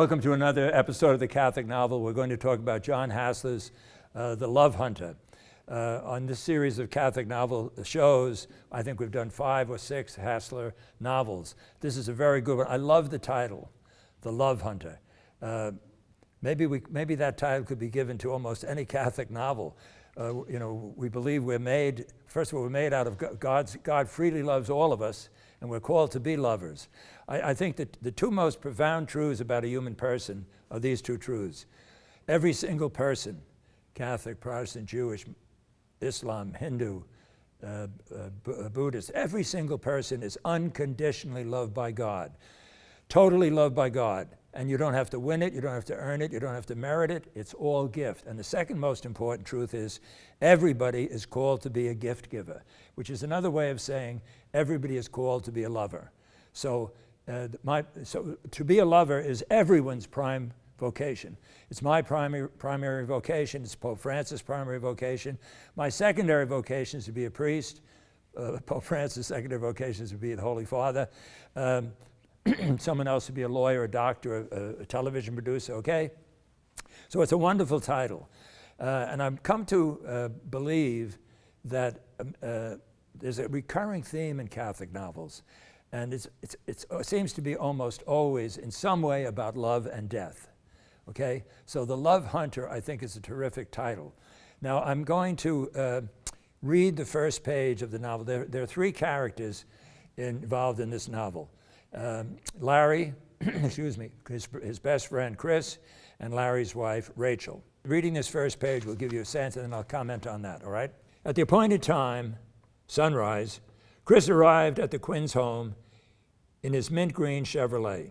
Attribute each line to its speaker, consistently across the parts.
Speaker 1: Welcome to another episode of The Catholic Novel. We're going to talk about John Hassler's The Love Hunter. On this series of Catholic novel shows, I think we've done 5 or 6 Hassler novels. This is a very good one. I love the title, The Love Hunter. Maybe that title could be given to almost any Catholic novel. We believe we're made, first of all, we're made out of God freely loves all of us, and we're called to be lovers. I think that the 2 most profound truths about a human person are these 2 truths. Every single person, Catholic, Protestant, Jewish, Islam, Hindu, Buddhist, every single person is unconditionally loved by God, totally loved by God. And you don't have to win it, you don't have to earn it, you don't have to merit it, it's all gift. And the second most important truth is everybody is called to be a gift giver, which is another way of saying everybody is called to be a lover. So to be a lover is everyone's prime vocation. It's my primary vocation, it's Pope Francis' primary vocation. My secondary vocation is to be a priest. Pope Francis' secondary vocation is to be the Holy Father. Someone else would be a lawyer, a doctor, a television producer, okay? So it's a wonderful title. And I've come to believe that there's a recurring theme in Catholic novels, and it seems to be almost always in some way about love and death, okay? So The Love Hunter, I think, is a terrific title. Now, I'm going to read the first page of the novel. There are 3 characters involved in this novel. Larry, his best friend Chris, and Larry's wife Rachel. Reading this first page will give you a sense, and then I'll comment on that, all right? At the appointed time, sunrise, Chris arrived at the Quinn's home in his mint green Chevrolet.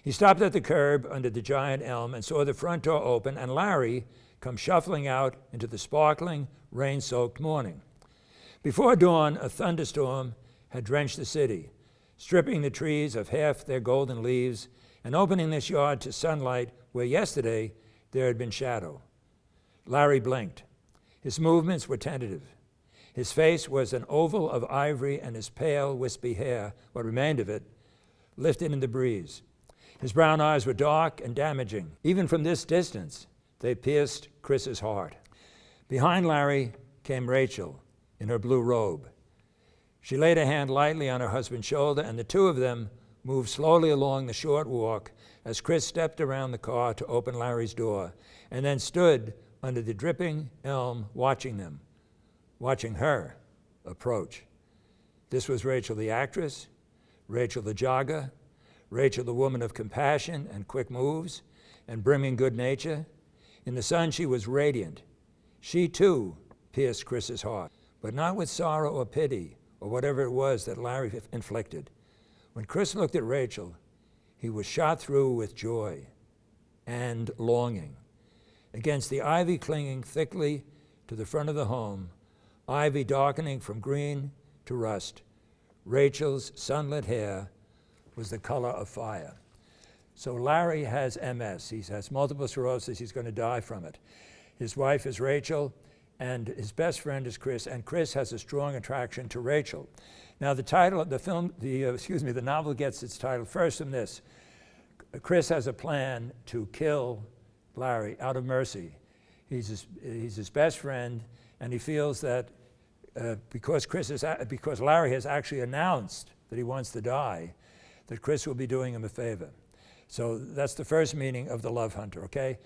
Speaker 1: He stopped at the curb under the giant elm and saw the front door open and Larry come shuffling out into the sparkling, rain-soaked morning. Before dawn, a thunderstorm had drenched the city, stripping the trees of half their golden leaves and opening this yard to sunlight where yesterday there had been shadow. Larry blinked. His movements were tentative. His face was an oval of ivory and his pale, wispy hair, what remained of it, lifted in the breeze. His brown eyes were dark and damaging. Even from this distance, they pierced Chris's heart. Behind Larry came Rachel in her blue robe. She laid a hand lightly on her husband's shoulder, and the 2 of them moved slowly along the short walk as Chris stepped around the car to open Larry's door, and then stood under the dripping elm watching her approach. This was Rachel the actress, Rachel the jogger, Rachel the woman of compassion and quick moves and brimming good nature. In the sun she was radiant. She too pierced Chris's heart, but not with sorrow or pity, or whatever it was that Larry inflicted. When Chris looked at Rachel, he was shot through with joy and longing. Against the ivy clinging thickly to the front of the home, ivy darkening from green to rust, Rachel's sunlit hair was the color of fire. So Larry has MS. He has multiple sclerosis. He's going to die from it. His wife is Rachel, and his best friend is Chris, and Chris has a strong attraction to Rachel. Now the title of the novel gets its title first from this. Chris has a plan to kill Larry out of mercy. He's his best friend, and he feels that because Larry has actually announced that he wants to die, that Chris will be doing him a favor. So that's the first meaning of The Love Hunter, okay?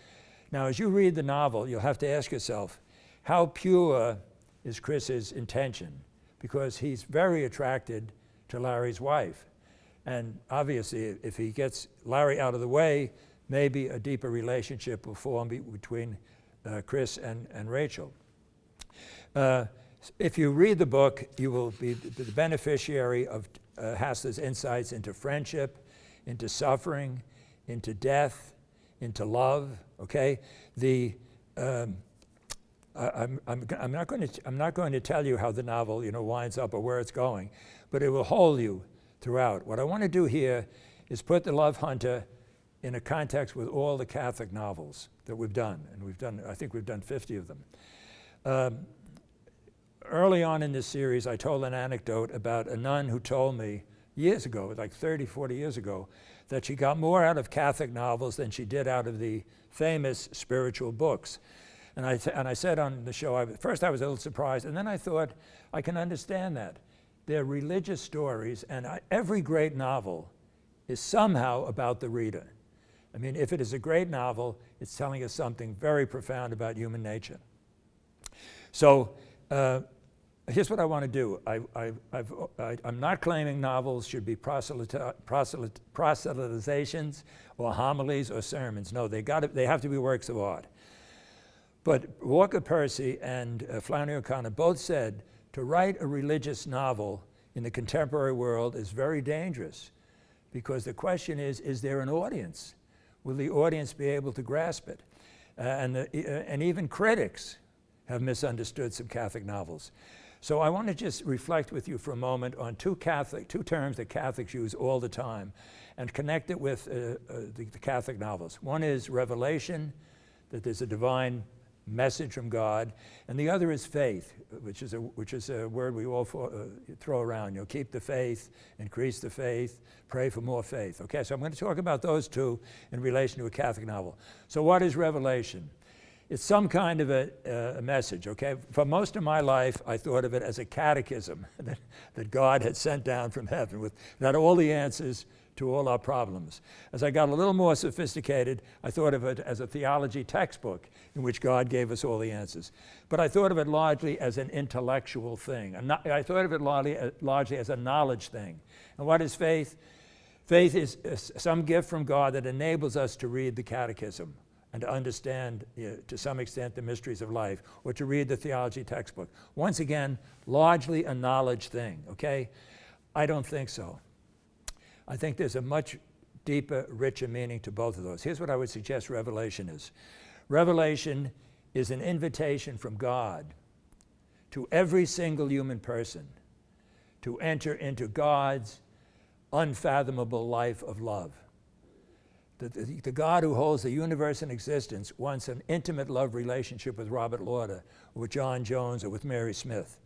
Speaker 1: Now as you read the novel, you'll have to ask yourself, how pure is Chris's intention? Because he's very attracted to Larry's wife. And obviously, if he gets Larry out of the way, maybe a deeper relationship will form between Chris and Rachel. If you read the book, you will be the beneficiary of Hassler's insights into friendship, into suffering, into death, into love, okay? I'm not going to tell you how the novel, winds up or where it's going, but it will hold you throughout. What I want to do here is put The Love Hunter in a context with all the Catholic novels that we've done, and I think we've done 50 of them. Early on in this series, I told an anecdote about a nun who told me years ago, like 30, 40 years ago, that she got more out of Catholic novels than she did out of the famous spiritual books. And I said on the show, first I was a little surprised, and then I thought, I can understand that. They're religious stories, and every great novel is somehow about the reader. I mean, if it is a great novel, it's telling us something very profound about human nature. So here's what I want to do. I'm not claiming novels should be proselytizations or homilies or sermons. No, they have to be works of art. But Walker Percy and Flannery O'Connor both said to write a religious novel in the contemporary world is very dangerous, because the question is there an audience? Will the audience be able to grasp it? And even critics have misunderstood some Catholic novels. So I want to just reflect with you for a moment on two terms that Catholics use all the time and connect it with the Catholic novels. One is revelation, that there's a divine message from God, and the other is faith, which is a word we all throw around. You know, keep the faith, increase the faith, pray for more faith. Okay, so I'm going to talk about those two in relation to a Catholic novel. So what is revelation? It's some kind of a message, okay? For most of my life, I thought of it as a catechism that God had sent down from heaven with that all the answers to all our problems. As I got a little more sophisticated, I thought of it as a theology textbook in which God gave us all the answers. But I thought of it largely as an intellectual thing. I thought of it largely as a knowledge thing. And what is faith? Faith is some gift from God that enables us to read the catechism and to understand, to some extent, the mysteries of life, or to read the theology textbook. Once again, largely a knowledge thing, okay? I don't think so. I think there's a much deeper, richer meaning to both of those. Here's what I would suggest revelation is. Revelation is an invitation from God to every single human person to enter into God's unfathomable life of love. The God who holds the universe in existence wants an intimate love relationship with Robert Lauder, or with John Jones, or with Mary Smith.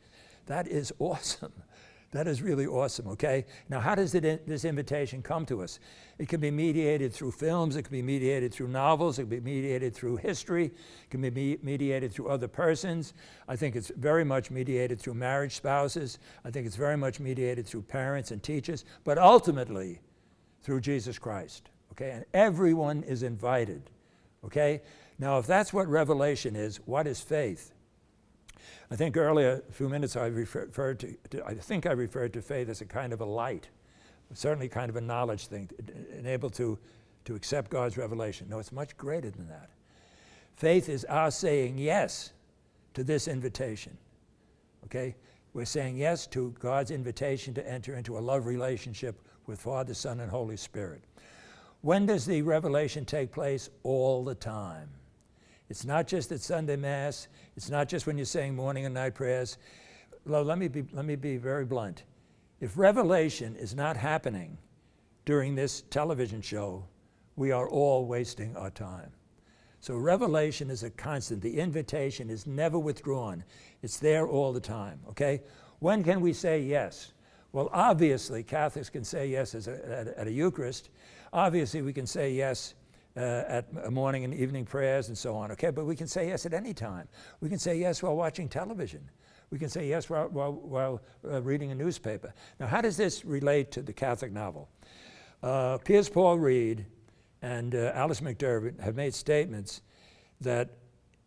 Speaker 1: That is awesome. That is really awesome, okay? Now, how does this invitation come to us? It can be mediated through films, it can be mediated through novels, it can be mediated through history, it can be mediated through other persons. I think it's very much mediated through marriage spouses. I think it's very much mediated through parents and teachers, but ultimately through Jesus Christ, okay? And everyone is invited, okay? Now, if that's what revelation is, what is faith? I think earlier, a few minutes, I referred to faith as a kind of a light, certainly kind of a knowledge thing, enabled to accept God's revelation. No, it's much greater than that. Faith is our saying yes to this invitation, okay? We're saying yes to God's invitation to enter into a love relationship with Father, Son, and Holy Spirit. When does the revelation take place? All the time. It's not just at Sunday Mass. It's not just when you're saying morning and night prayers. Well, let me be very blunt. If revelation is not happening during this television show, we are all wasting our time. So revelation is a constant. The invitation is never withdrawn. It's there all the time, okay? When can we say yes? Well, obviously, Catholics can say yes at a Eucharist. Obviously, we can say yes at morning and evening prayers and so on, okay? But we can say yes at any time. We can say yes while watching television. We can say yes while reading a newspaper. Now, how does this relate to the Catholic novel? Piers Paul Reed and Alice McDermott have made statements that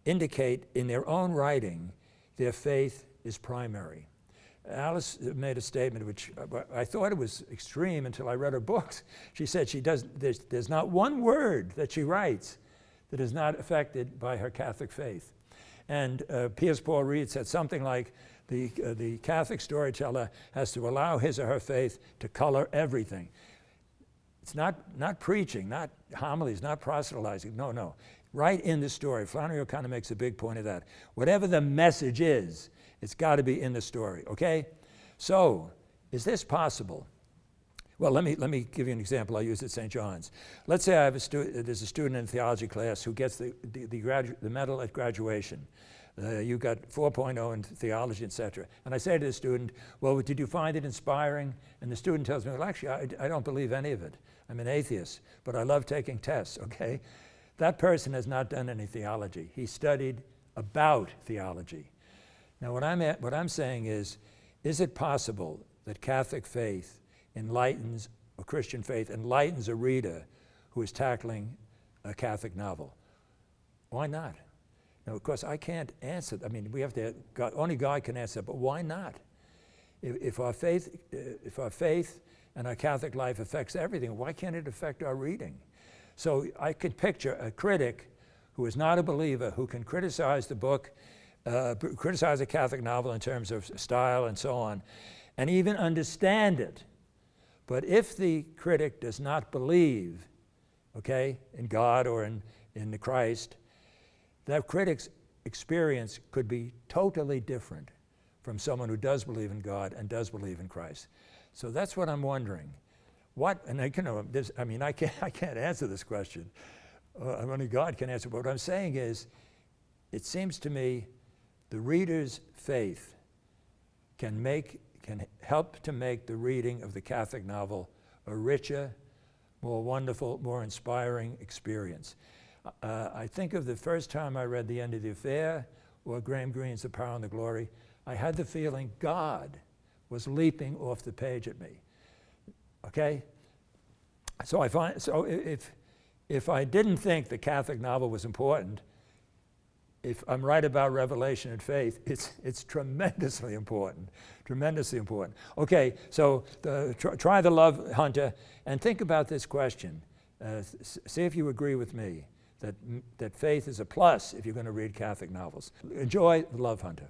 Speaker 1: indicate in their own writing their faith is primary. Alice made a statement which I thought it was extreme until I read her books. She said there's not one word that she writes that is not affected by her Catholic faith. And Piers Paul Reed said something like, the Catholic storyteller has to allow his or her faith to color everything. It's not preaching, not homilies, not proselytizing, no. Right in the story. Flannery O'Connor makes a big point of that. Whatever the message is, it's got to be in the story, okay? So, is this possible? Well, let me give you an example I used at St. John's. Let's say there's a student in a theology class who gets the medal at graduation. You got 4.0 in theology, etc. And I say to the student, well, did you find it inspiring? And the student tells me, well, actually, I don't believe any of it. I'm an atheist, but I love taking tests, okay? That person has not done any theology. He studied about theology. Now, what I'm saying is it possible that Catholic faith enlightens, or Christian faith enlightens a reader who is tackling a Catholic novel? Why not? Now, of course, I can't answer. I mean, we have to. Only God can answer. But why not? If our faith and our Catholic life affects everything, why can't it affect our reading? So I can picture a critic who is not a believer who can criticize the book, criticize a Catholic novel in terms of style and so on, and even understand it. But if the critic does not believe, okay, in God or in the Christ, that critic's experience could be totally different from someone who does believe in God and does believe in Christ. So that's what I'm wondering. And I can't answer this question. Only God can answer. But what I'm saying is, it seems to me the reader's faith can help to make the reading of the Catholic novel a richer, more wonderful, more inspiring experience. I think of the first time I read The End of the Affair or Graham Greene's The Power and the Glory, I had the feeling God was leaping off the page at me. Okay? So if I didn't think the Catholic novel was important, if I'm right about revelation and faith, it's tremendously important, tremendously important. Okay, so try The Love Hunter and think about this question. See if you agree with me that faith is a plus if you're going to read Catholic novels. Enjoy The Love Hunter.